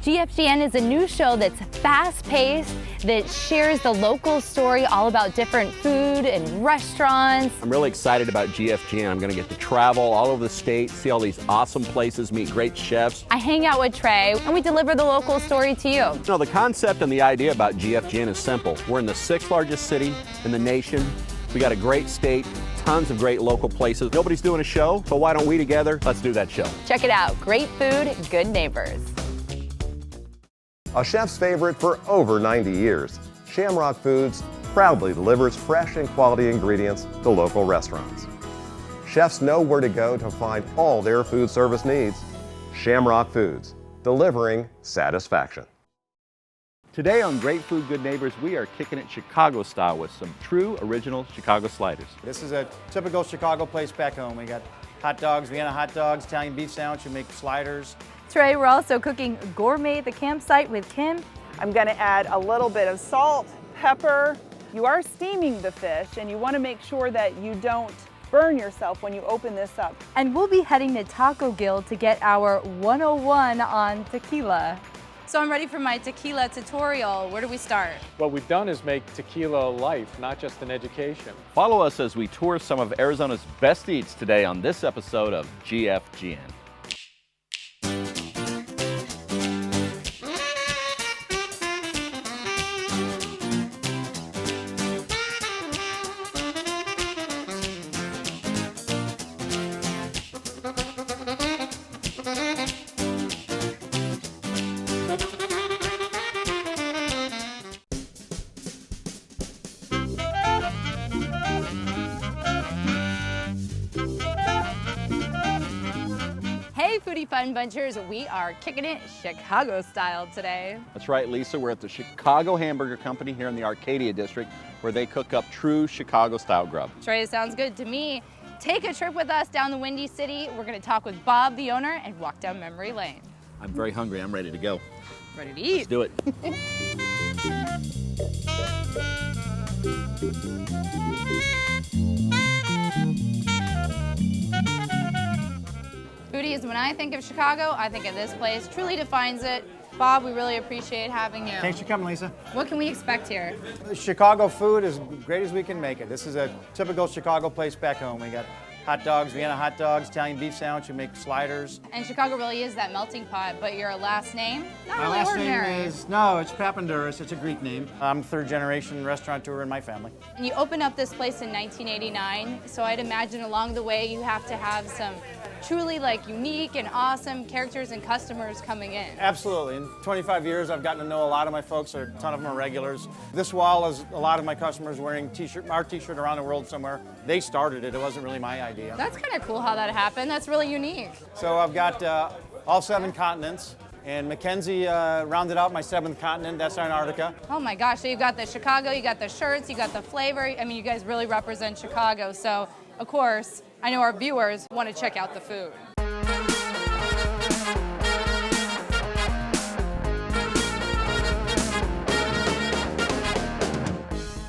GFGN is a new show that's fast-paced, that shares the local story all about different food and restaurants. I'm really excited about GFGN. I'm going to get to travel all over the state, see all these awesome places, meet great chefs. I hang out with Trey, and we deliver the local story to you. You know, the concept and the idea about GFGN is simple. We're in the 6th largest city in the nation. We got a great state, tons of great local places. Nobody's doing a show, so why don't we together? Let's do that show. Check it out. Great food, good neighbors. A chef's favorite for over 90 years, Shamrock Foods proudly delivers fresh and quality ingredients to local restaurants. Chefs know where to go to find all their food service needs. Shamrock Foods, delivering satisfaction. Today on Great Food, Good Neighbors, we are kicking it Chicago style with some true original Chicago sliders. This is a typical Chicago place back home. We got hot dogs, Vienna hot dogs, Italian beef sandwich, we make sliders. Trey, we're also cooking gourmet at the campsite with Kim. I'm gonna add a little bit of salt, pepper. You are steaming the fish and you wanna make sure that you don't burn yourself when you open this up. And we'll be heading to Taco Guild to get our 101 on tequila. So I'm ready for my tequila tutorial. Where do we start? What we've done is make tequila a life, not just an education. Follow us as we tour some of Arizona's best eats today on this episode of GFGN. Hey, Foodie Fun Bunchers, we are kicking it Chicago style today. That's right, Lisa. We're at the Chicago Hamburger Company here in the Arcadia district where they cook up true Chicago style grub. Trey, sounds good to me. Take a trip with us down the Windy City. We're gonna talk with Bob, the owner, and walk down memory lane. I'm very hungry. I'm ready to go. Ready to eat. Let's do it. Foodies, when I think of Chicago, I think of this place. Truly defines it. Bob, we really appreciate having you. Thanks for coming, Lisa. What can we expect here? Chicago food is great as we can make it. This is a typical Chicago place back home. We got hot dogs, Vienna hot dogs, Italian beef sandwich, we make sliders. And Chicago really is that melting pot, but your last name? Not My really last ordinary. name is, no, it's Papandouris, it's a Greek name. I'm third generation restaurateur in my family. And you opened up this place in 1989, so I'd imagine along the way you have to have some truly like unique and awesome characters and customers coming in. Absolutely. In 25 years, I've gotten to know a lot of my folks. A ton of them are regulars. This wall is a lot of my customers wearing our t-shirt around the world somewhere. They started it. It wasn't really my idea. That's kind of cool how that happened. That's really unique. So I've got all 7 continents. And Mackenzie rounded out my 7th continent. That's Antarctica. Oh my gosh, so you've got the Chicago, you got the shirts, you got the flavor. I mean, you guys really represent Chicago. So, of course, I know our viewers want to check out the food.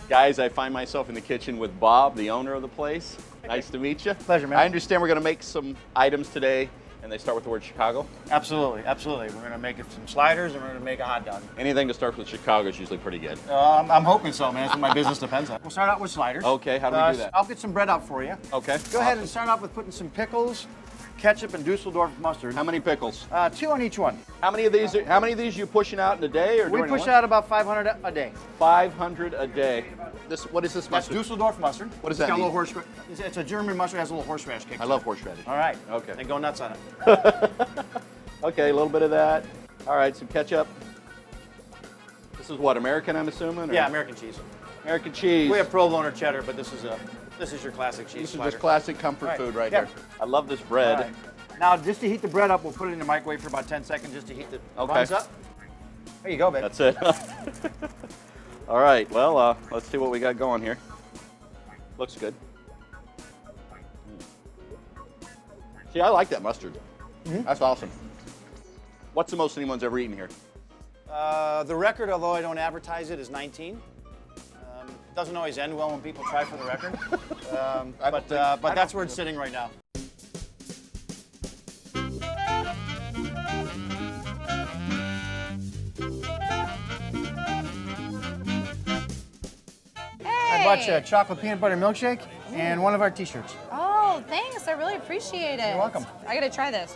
Guys, I find myself in the kitchen with Bob, the owner of the place. Nice to meet you. Pleasure, man. I understand we're going to make some items today, and they start with the word Chicago. Absolutely, absolutely. We're going to make some sliders and we're going to make a hot dog. Anything that starts with Chicago is usually pretty good. I'm hoping so, man. That's what my business depends on. We'll start out with sliders. Okay, how do we do that? I'll get some bread out for you. Okay. Go ahead and start off with putting some pickles, ketchup, and Dusseldorf mustard. How many pickles? 2 on each one. How many of these are you pushing out in a day or We during push a out about 500 a day. 500 a day. What is this That's mustard? Dusseldorf mustard. What does It's that got a mean? little it's a German mustard, has a little horseradish kick. I love horseradish. All right. Okay. And go nuts on it. Okay, a little bit of that. All right, some ketchup. This is what, American, I'm assuming? Or? Yeah, American cheese. American cheese. We have provolone or cheddar, but this is your classic cheese. This is slider. just classic comfort food right Yep. here. I love this bread. All right. Now, just to heat the bread up, we'll put it in the microwave for about 10 seconds just to heat the buns up. There you go, babe. That's it. All right, well, let's see what we got going here. Looks good. See, I like that mustard. That's awesome. What's the most anyone's ever eaten here? The record, although I don't advertise it, is 19. Doesn't always end well when people try for the record, but that's where it's sitting right now. I bought you a chocolate peanut butter milkshake and one of our t-shirts. Oh, thanks. I really appreciate it. You're welcome. I gotta try this.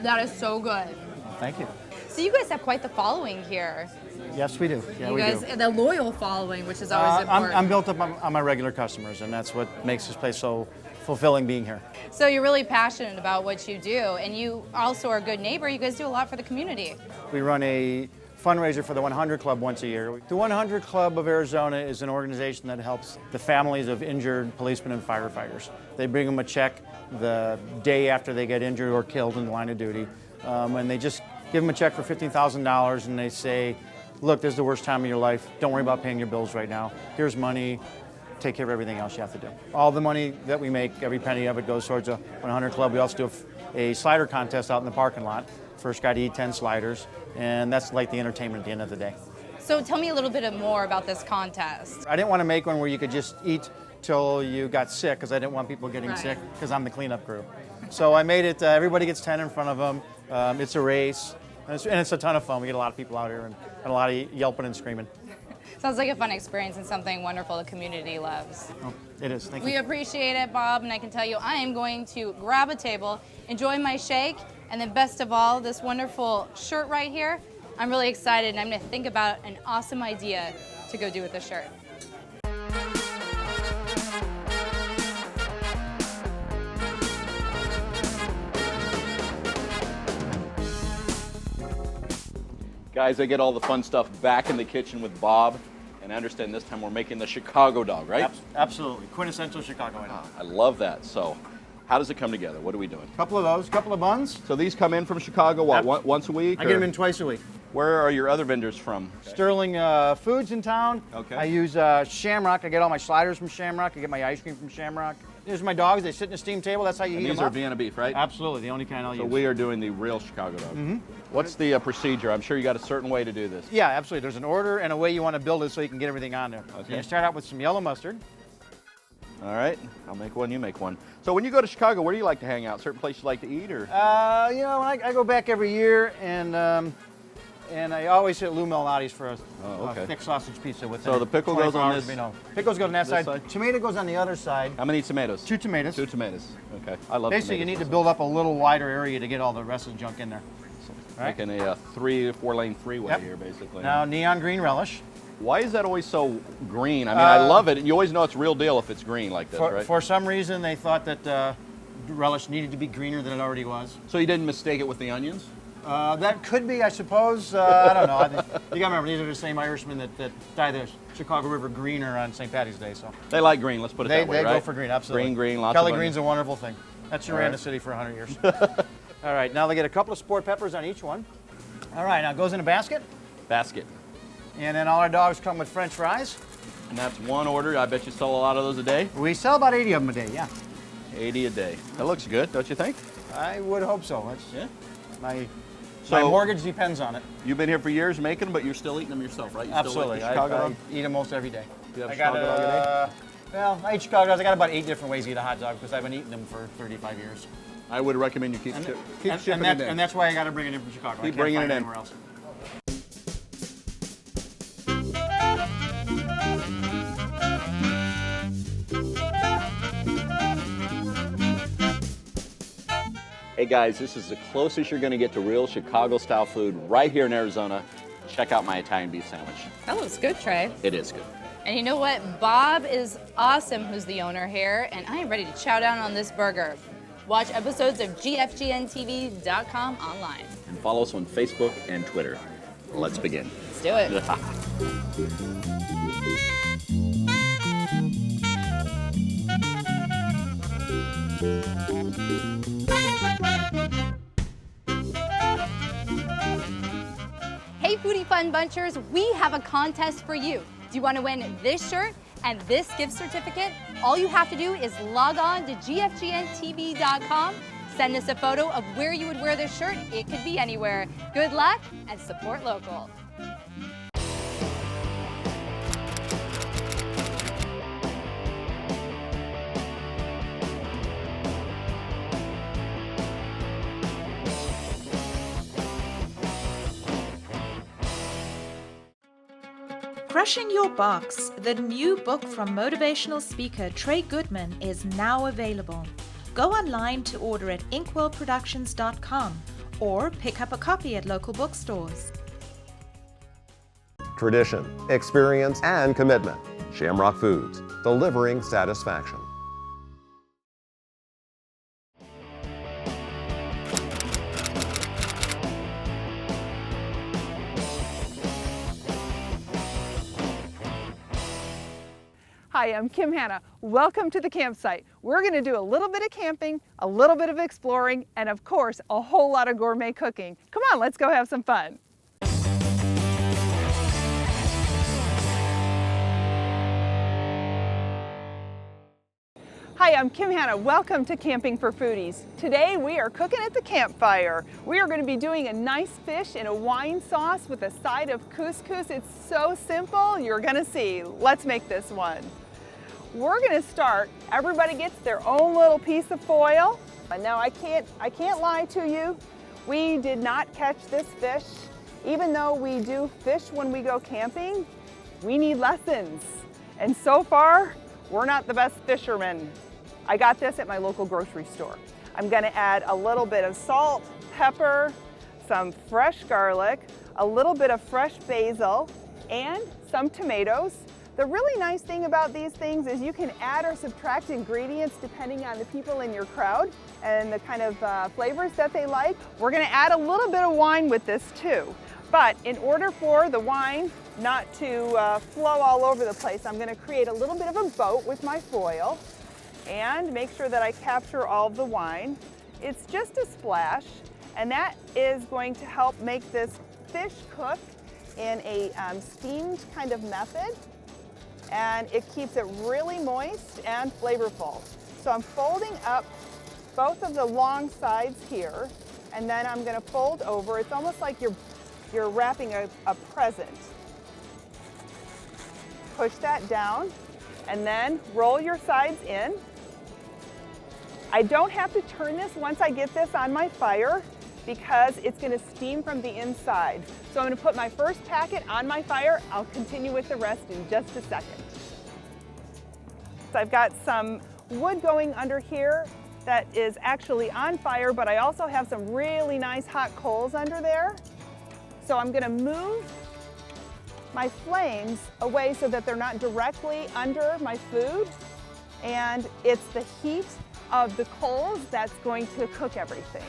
That is so good. Thank you. So you guys have quite the following here. Yes, we do. Yeah, You we guys, do. the loyal following, which is always important. I'm built up on my regular customers, and that's what makes this place so fulfilling being here. So you're really passionate about what you do, and you also are a good neighbor. You guys do a lot for the community. We run a fundraiser for the 100 Club once a year. The 100 Club of Arizona is an organization that helps the families of injured policemen and firefighters. They bring them a check the day after they get injured or killed in the line of duty, and they just give them a check for $15,000, and they say, look, this is the worst time of your life. Don't worry about paying your bills right now. Here's money. Take care of everything else you have to do. All the money that we make, every penny of it goes towards a 100 Club. We also do a slider contest out in the parking lot. First guy to eat 10 sliders, and that's like the entertainment at the end of the day. So tell me a little bit more about this contest. I didn't want to make one where you could just eat till you got sick, because I didn't want people getting Right. sick, because I'm the cleanup crew. So I made it, everybody gets 10 in front of them. It's a race, and it's a ton of fun. We get a lot of people out here and a lot of yelping and screaming. Sounds like a fun experience and something wonderful the community loves. Oh, it is. Thank We you. appreciate it, Bob, and I can tell you I am going to grab a table, enjoy my shake, and then best of all, this wonderful shirt right here. I'm really excited, and I'm going to think about an awesome idea to go do with the shirt. Guys, I get all the fun stuff back in the kitchen with Bob, and I understand this time we're making the Chicago dog, right? Absolutely. Quintessential Chicago item. I love that. So, how does it come together? What are we doing? Couple of those, couple of buns. So these come in from Chicago, what, once a week? I get them in twice a week. Where are your other vendors from? Sterling Foods in town. Okay. I use Shamrock. I get all my sliders from Shamrock. I get my ice cream from Shamrock. There's my dogs. They sit in a steam table. That's how you And heat these them are up. Vienna beef, right? Absolutely, the only kind I'll So use. we are doing the real Chicago dog. What's the procedure? I'm sure you got a certain way to do this. Yeah, absolutely. There's an order and a way you want to build it so you can get everything on there. Okay. So you start out with some yellow mustard. All right, I'll make one, you make one. So when you go to Chicago, where do you like to hang out? Certain places you like to eat, or? You know, I go back every year, and I always hit Lou Malnati's for a thick sausage pizza with So the pickle goes on this- Pickles go on that side. side? Tomato goes on the other side. How many tomatoes? 2 tomatoes. 2 tomatoes. Okay, I love Basically, you tomatoes need to myself. build up a little wider area to get all the rest of the junk in there. Right? Making a 3 or 4 lane freeway Yep. here, basically. Now, neon green relish. Why is that always so green? I mean, I love it. You always know it's real deal if it's green like this, right? For some reason, they thought that relish needed to be greener than it already was. So you didn't mistake it with the onions? That could be, I suppose. I don't know. You gotta remember, these are the same Irishmen that dye the Chicago River greener on St. Patty's Day. So They like green, let's put it that way, they right? go for green, absolutely. Green, lots Kelly of green's onions. a wonderful thing. That's your All right. Randa City for 100 years. All right, now they get a couple of sport peppers on each one. All right, now it goes in a basket, Basket. and then all our dogs come with French fries. And that's one order. I bet you sell a lot of those a day? We sell about 80 of them a day, yeah. 80 a day. That looks good, don't you think? I would hope so. That's Yeah. my So- mortgage depends on it. You've been here for years making them, but you're still eating them yourself, right? You Absolutely. Still like the Chicago I dog? eat them most every day. Do you have I a got Chicago dog a day? well, I eat Chicago dogs. I got about 8 different ways to eat a hot dog because I've been eating them for 35 years. I would recommend you keep shipping it in. And that's why I got to bring it in from Chicago. I Keep can't bringing find it in. anywhere else. Hey guys, this is the closest you're gonna get to real Chicago style food right here in Arizona. Check out my Italian beef sandwich. That looks good, Trey. It is good. And you know what? Bob is awesome, who's the owner here, and I am ready to chow down on this burger. Watch episodes of GFGNTV.com online. And follow us on Facebook and Twitter. Let's begin. Let's do it. Hey Foodie Fun Bunchers, we have a contest for you. Do you want to win this shirt and this gift certificate? All you have to do is log on to gfgntv.com, send us a photo of where you would wear this shirt. It could be anywhere. Good luck and support local. Crushing Your Box, the new book from motivational speaker Trey Goodman, is now available. Go online to order at inkwellproductions.com or pick up a copy at local bookstores. Tradition, experience, and commitment. Shamrock Foods, delivering satisfaction. Hi, I'm Kim Hanna. Welcome to the campsite. We're going to do a little bit of camping, a little bit of exploring, and of course, a whole lot of gourmet cooking. Come on, let's go have some fun. Hi, I'm Kim Hanna. Welcome to Camping for Foodies. Today we are cooking at the campfire. We are going to be doing a nice fish in a wine sauce with a side of couscous. It's so simple, you're going to see. Let's make this one. We're going to start, everybody gets their own little piece of foil. And now I can't lie to you. We did not catch this fish. Even though we do fish when we go camping, we need lessons. And so far, we're not the best fishermen. I got this at my local grocery store. I'm going to add a little bit of salt, pepper, some fresh garlic, a little bit of fresh basil, and some tomatoes. The really nice thing about these things is you can add or subtract ingredients depending on the people in your crowd and the kind of flavors that they like. We're going to add a little bit of wine with this too. But in order for the wine not to flow all over the place, I'm going to create a little bit of a boat with my foil and make sure that I capture all of the wine. It's just a splash, and that is going to help make this fish cook in a steamed kind of method, and it keeps it really moist and flavorful. So I'm folding up both of the long sides here, and then I'm going to fold over. It's almost like you're wrapping a present. Push that down, and then roll your sides in. I don't have to turn this once I get this on my fire because it's going to steam from the inside. So I'm going to put my first packet on my fire. I'll continue with the rest in just a second. So I've got some wood going under here that is actually on fire, but I also have some really nice hot coals under there. So I'm going to move my flames away so that they're not directly under my food, and it's the heat of the coals that's going to cook everything.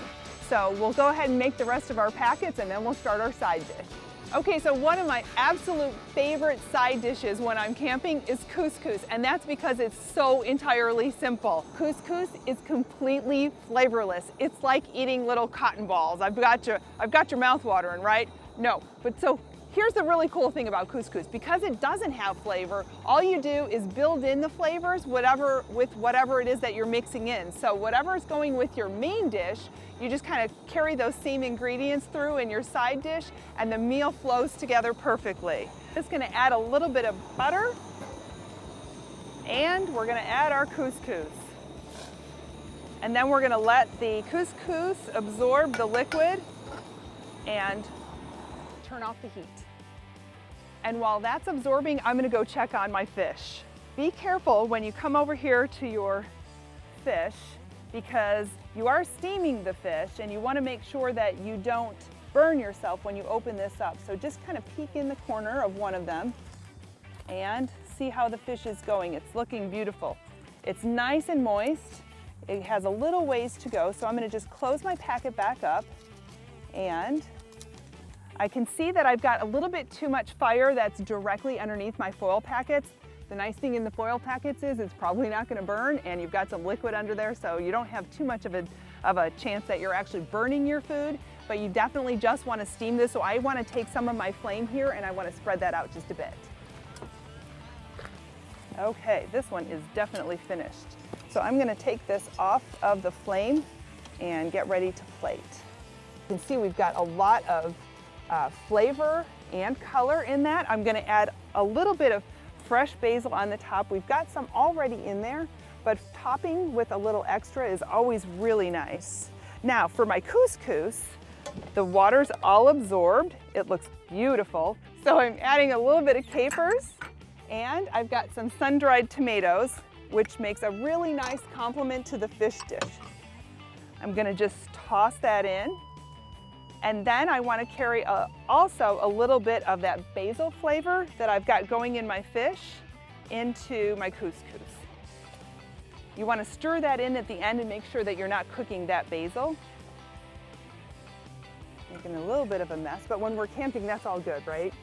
So we'll go ahead and make the rest of our packets and then we'll start our side dish. Okay, so one of my absolute favorite side dishes when I'm camping is couscous, and that's because it's so entirely simple. Couscous is completely flavorless. It's like eating little cotton balls. I've got your mouth watering, right? No, but so here's the really cool thing about couscous. Because it doesn't have flavor, all you do is build in the flavors with whatever it is that you're mixing in. So whatever is going with your main dish, you just kind of carry those same ingredients through in your side dish, and the meal flows together perfectly. Just going to add a little bit of butter, and we're going to add our couscous. And then we're going to let the couscous absorb the liquid and turn off the heat. And while that's absorbing, I'm going to go check on my fish. Be careful when you come over here to your fish, because you are steaming the fish and you want to make sure that you don't burn yourself when you open this up. So just kind of peek in the corner of one of them and see how the fish is going. It's looking beautiful. It's nice and moist. It has a little ways to go, so I'm going to just close my packet back up, and I can see that I've got a little bit too much fire that's directly underneath my foil packets. The nice thing in the foil packets is it's probably not going to burn, and you've got some liquid under there, so you don't have too much of a chance that you're actually burning your food, but you definitely just want to steam this. So I want to take some of my flame here and I want to spread that out just a bit. Okay, this one is definitely finished. So I'm going to take this off of the flame and get ready to plate. You can see we've got a lot of flavor and color in that. I'm going to add a little bit of fresh basil on the top. We've got some already in there, but topping with a little extra is always really nice. Now for my couscous, the water's all absorbed. It looks beautiful. So I'm adding a little bit of capers, and I've got some sun-dried tomatoes, which makes a really nice complement to the fish dish. I'm gonna just toss that in. And then I want to carry also a little bit of that basil flavor that I've got going in my fish into my couscous. You want to stir that in at the end and make sure that you're not cooking that basil. Making a little bit of a mess, but when we're camping, that's all good, right?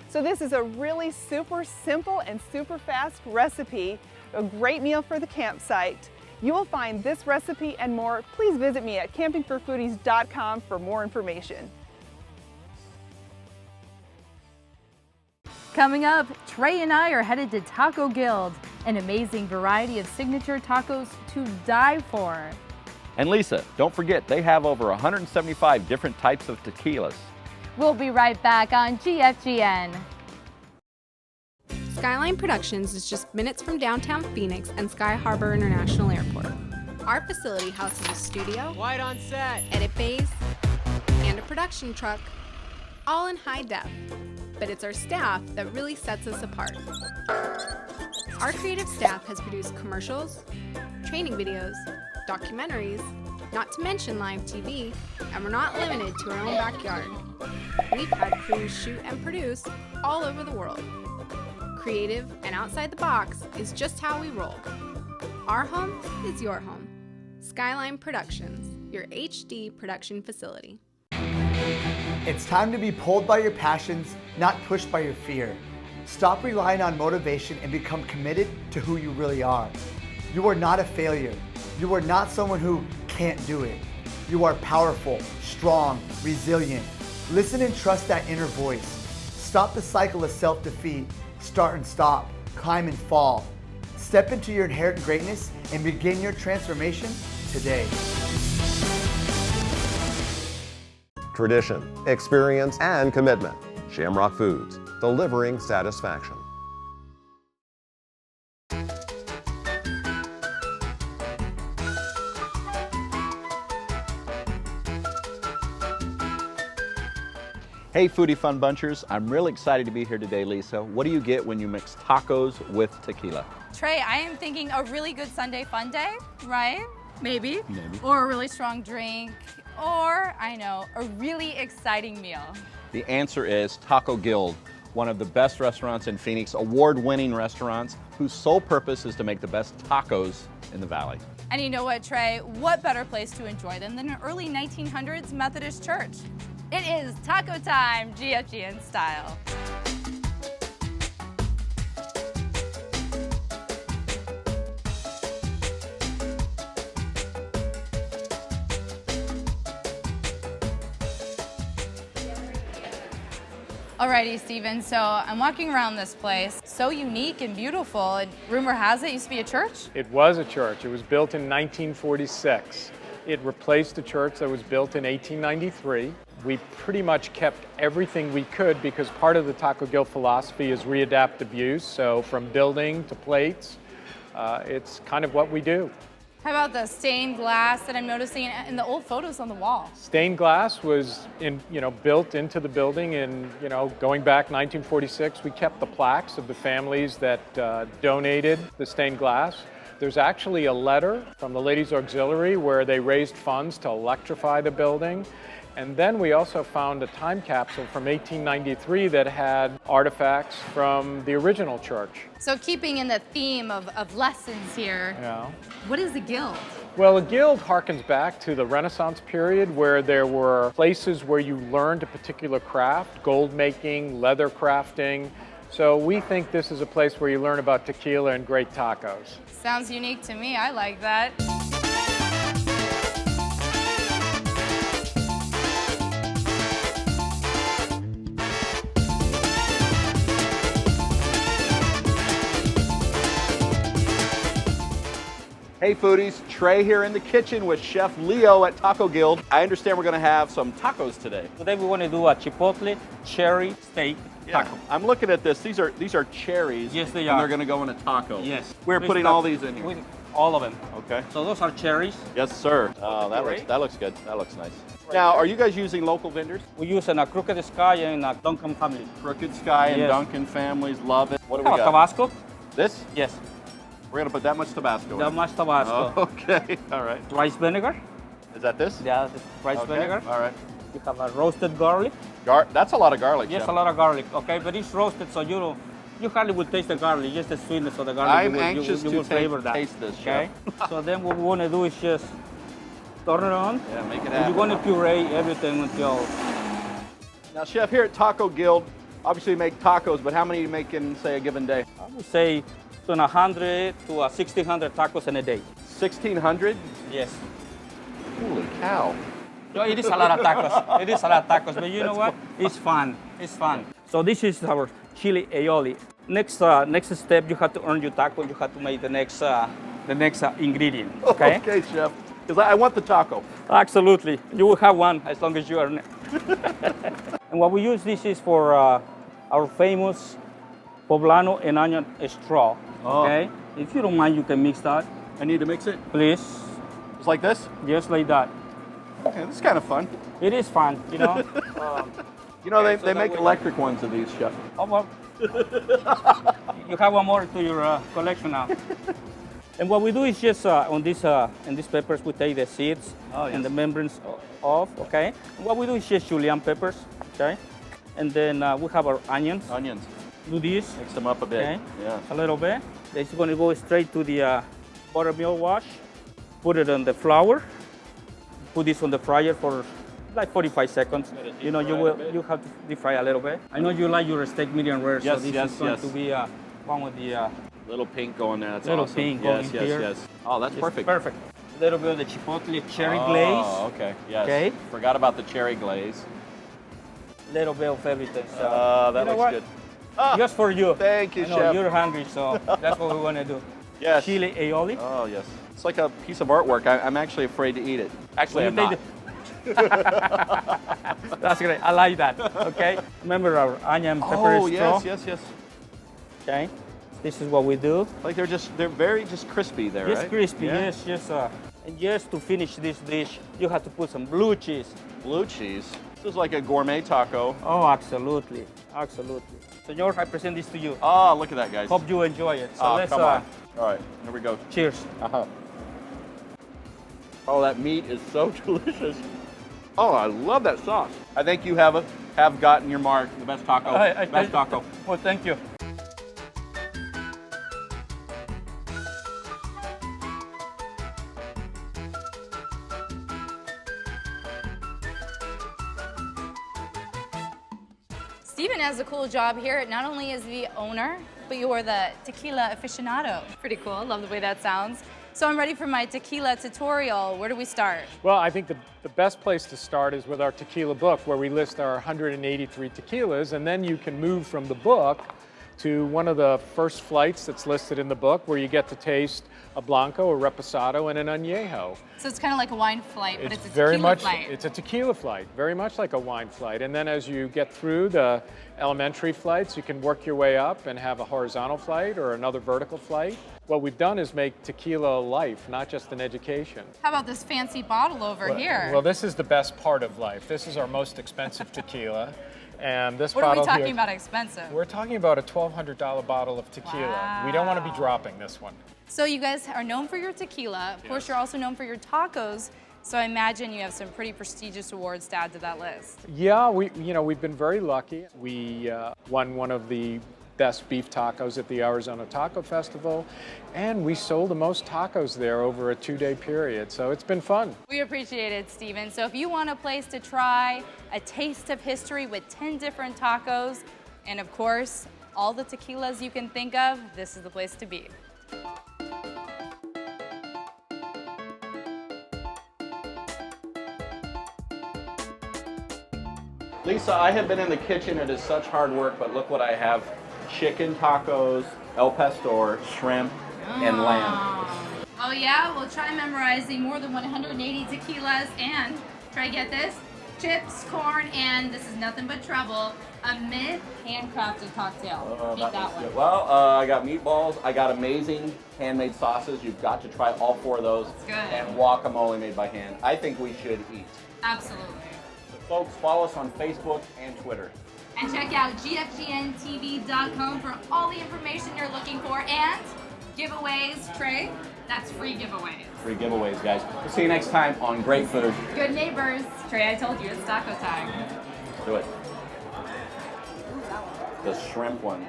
So this is a really super simple and super fast recipe, a great meal for the campsite. You will find this recipe and more. Please visit me at campingforfoodies.com for more information. Coming up, Trey and I are headed to Taco Guild, an amazing variety of signature tacos to die for. And Lisa, don't forget, they have over 175 different types of tequilas. We'll be right back on GFGN. Skyline Productions is just minutes from downtown Phoenix and Sky Harbor International Airport. Our facility houses a studio, White on set, edit bays, and a production truck, all in high def. But it's our staff that really sets us apart. Our creative staff has produced commercials, training videos, documentaries, not to mention live TV, and we're not limited to our own backyard. We've had crews shoot and produce all over the world. Creative and outside the box is just how we roll. Our home is your home. Skyline Productions, your HD production facility. It's time to be pulled by your passions, not pushed by your fear. Stop relying on motivation and become committed to who you really are. You are not a failure. You are not someone who can't do it. You are powerful, strong, resilient. Listen and trust that inner voice. Stop the cycle of self-defeat. Start and stop, climb and fall. Step into your inherent greatness and begin your transformation today. Tradition, experience, and commitment. Shamrock Foods, delivering satisfaction. Hey Foodie Fun Bunchers, I'm really excited to be here today, Lisa. What do you get when you mix tacos with tequila? Trey, I am thinking a really good Sunday fun day, right? Maybe. Maybe. Or a really strong drink, or, I know, a really exciting meal. The answer is Taco Guild, one of the best restaurants in Phoenix, award-winning restaurants whose sole purpose is to make the best tacos in the valley. And you know what, Trey? What better place to enjoy them than an early 1900s Methodist church? It is taco time, GFGN style. Alrighty, Steven, so I'm walking around this place, so unique and beautiful, and rumor has it used to be a church? It was a church. It was built in 1946. It replaced a church that was built in 1893. We pretty much kept everything we could because part of the Taco Guild philosophy is readaptive use. So from building to plates, it's kind of what we do. How about the stained glass that I'm noticing in the old photos on the wall? Stained glass was built into the building in, going back 1946. We kept the plaques of the families that donated the stained glass. There's actually a letter from the Ladies Auxiliary where they raised funds to electrify the building. And then we also found a time capsule from 1893 that had artifacts from the original church. So keeping in the theme of lessons here, Yeah. What is a guild? Well, a guild harkens back to the Renaissance period where there were places where you learned a particular craft, gold making, leather crafting. So we think this is a place where you learn about tequila and great tacos. Sounds unique to me, I like that. Hey foodies, Trey here in the kitchen with Chef Leo at Taco Guild. I understand we're gonna have some tacos today. Today we want to do a chipotle cherry steak taco. I'm looking at this. These are cherries. Yes, they and are. they're gonna go in a taco. Yes. We're putting all these in here. all of them. Okay. So those are cherries. Yes, sir. Oh, that looks good. That looks nice. Now, are you guys using local vendors? We use a Crooked Sky and a Duncan family. Crooked Sky and Yes. Duncan families love it. What do we got? Tabasco? This? Yes. We're gonna put that much Tabasco That in. much Tabasco. Oh, okay. All right. Rice vinegar. Is that this? Yeah, this rice Okay. vinegar. All right. You have a roasted garlic. That's a lot of garlic. Yes, Chef. a lot of garlic. Okay, but it's roasted, so you hardly will taste the garlic, just the sweetness of the garlic. I'm you will, anxious you to will flavor that. taste this, Okay. Chef. So then what we want to do is just turn it on. Yeah, make it And happen. you're going to puree everything until. Now, Chef, here at Taco Guild, obviously you make tacos, but how many do you make in, say, a given day? I would say between 100 to 1,600 tacos in a day. 1,600? Yes. Holy cow. So it is a lot of tacos. It is a lot of tacos, but you know what? It's fun. It's fun. So this is our chili aioli. Next step, you have to earn your taco. You have to make the next ingredient. Okay. Okay, Chef. Because I want the taco. Absolutely. You will have one as long as you earn it. And what we use this is for our famous poblano and onion straw. Okay. If you don't mind, you can mix that. I need to mix it? Please. Just like this? Just like that. Okay, this is kind of fun. It is fun, you know. You know, so they that make way- electric ones of these, Chef. Oh, well. You have one more to your collection now. And what we do is just on these peppers, we take the seeds and the membranes off, okay? And what we do is just julienne peppers, okay? And then we have our onions. Onions. Do this. Mix them up a bit. Okay. Yeah. A little bit. Then it's going to go straight to the buttermilk wash. Put it on the flour. Put this on the fryer for like 45 seconds. You know, you have to deep fry a little bit. I know you like your steak medium rare, Yes, so this yes, is going yes. to be one with the Little pink going there. That's little awesome. pink yes, going yes, here. yes. Oh, that's It's perfect. Perfect. A little bit of the chipotle cherry glaze. Oh, okay. Yes. Okay. Forgot about the cherry glaze. A little bit of everything. So That you know looks what? good. Ah, Just for you. Thank you, I know Chef. you're hungry, so that's what we want to do. Yes. Chili aioli. Oh, yes. It's like a piece of artwork. I'm actually afraid to eat it. Actually, I'm When you not. That's great. I like that. Okay. Remember our onion pepper Oh, straw? yes, yes, yes. Okay. This is what we do. Like they're very just crispy there, Just right? crispy. Yeah. Yes. Just and just to finish this dish, you have to put some blue cheese. Blue cheese. This is like a gourmet taco. Oh, absolutely, absolutely. Senor, I present this to you. Oh, look at that, guys. Hope you enjoy it. So Oh, let's come on. All right, here we go. cheers. Uh-huh. Oh, that meat is so delicious. Oh, I love that sauce. I think you have gotten your mark. The best taco. Best taco. Well, thank you. Steven has a cool job here. Not only is the owner, but you are the tequila aficionado. Pretty cool. Love the way that sounds. So I'm ready for my tequila tutorial. Where do we start? Well, I think the best place to start is with our tequila book, where we list our 183 tequilas, and then you can move from the book to one of the first flights that's listed in the book, where you get to taste a Blanco, a Reposado, and an Añejo. So it's kind of like a wine flight, but it's a very tequila much, flight. It's a tequila flight, very much like a wine flight. And then as you get through the elementary flights, you can work your way up and have a horizontal flight or another vertical flight. What we've done is make tequila a life, not just an education. How about this fancy bottle over here? Well, this is the best part of life. This is our most expensive tequila. And this What are we bottle talking here, about expensive? We're talking about a $1,200 bottle of tequila. We don't want to be dropping this one. So you guys are known for your tequila. Of course, you're also known for your tacos. So I imagine you have some pretty prestigious awards to add to that list. Yeah, we've been very lucky. We won one of the best beef tacos at the Arizona Taco Festival, and we sold the most tacos there over a 2-day period, so it's been fun. We appreciate it, Steven. So if you want a place to try a taste of history with 10 different tacos, and of course, all the tequilas you can think of, this is the place to be. Lisa, I have been in the kitchen. It is such hard work, but look what I have. Chicken tacos, El Pastor, shrimp, and lamb. Oh yeah? Well, try memorizing more than 180 tequilas and, try to get this, chips, corn, and this is nothing but trouble, a myth handcrafted cocktail. Beat that one. Well, I got meatballs. I got amazing handmade sauces. You've got to try all 4 of those. It's good. And guacamole made by hand. I think we should eat. Absolutely. So folks, follow us on Facebook and Twitter. And check out GFGNTV.com for all the information you're looking for and giveaways. Trey, that's free giveaways. Free giveaways, guys. We'll see you next time on Great Food. Good neighbors. Trey, I told you, it's taco time. Do it. The shrimp one.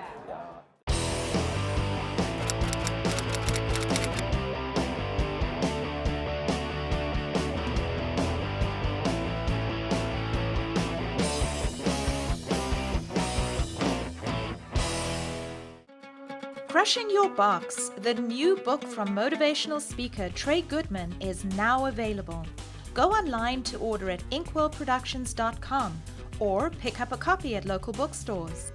Crushing Your Box, the new book from motivational speaker Trey Goodman, is now available. Go online to order at inkwellproductions.com or pick up a copy at local bookstores.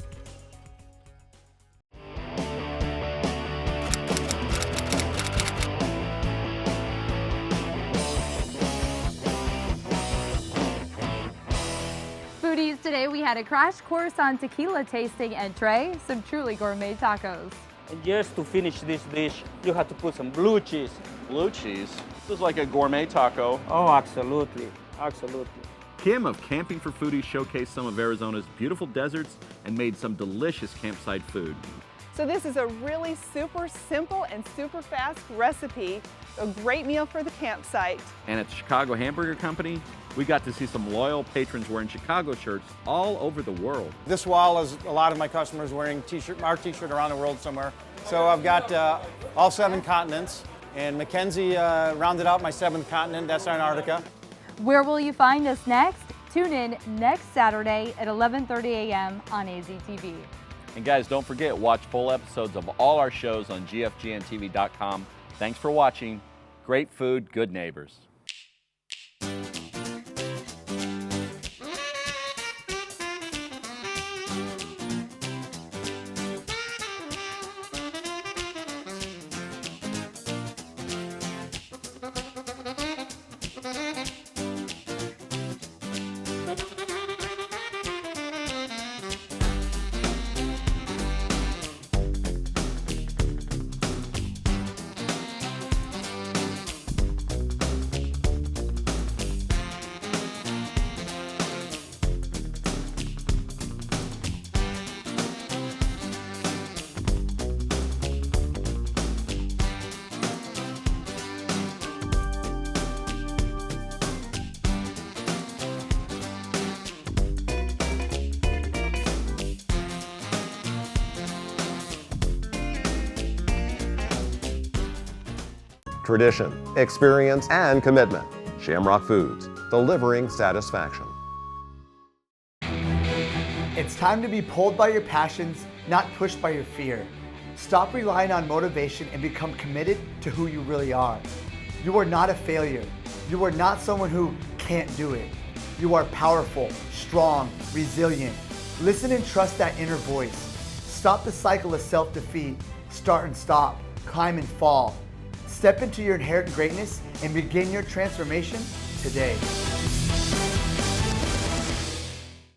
Foodies, today we had a crash course on tequila tasting and Trey, some truly gourmet tacos. And just to finish this dish, you have to put some blue cheese. Blue cheese. This is like a gourmet taco. Oh, absolutely. Absolutely. Kim of Camping for Foodies showcased some of Arizona's beautiful deserts and made some delicious campsite food. So this is a really super simple and super fast recipe, a great meal for the campsite. And at the Chicago Hamburger Company, we got to see some loyal patrons wearing Chicago shirts all over the world. This wall is a lot of my customers wearing our t-shirt around the world somewhere. So I've got all 7 continents, and Mackenzie rounded out my 7th continent, that's Antarctica. Where will you find us next? Tune in next Saturday at 11:30 a.m. on AZTV. And guys, don't forget, watch full episodes of all our shows on GFGNTV.com. Thanks for watching. Great food, good neighbors. Tradition, experience, and commitment. Shamrock Foods, delivering satisfaction. It's time to be pulled by your passions, not pushed by your fear. Stop relying on motivation and become committed to who you really are. You are not a failure. You are not someone who can't do it. You are powerful, strong, resilient. Listen and trust that inner voice. Stop the cycle of self-defeat. Start and stop, climb and fall. Step into your inherent greatness and begin your transformation today.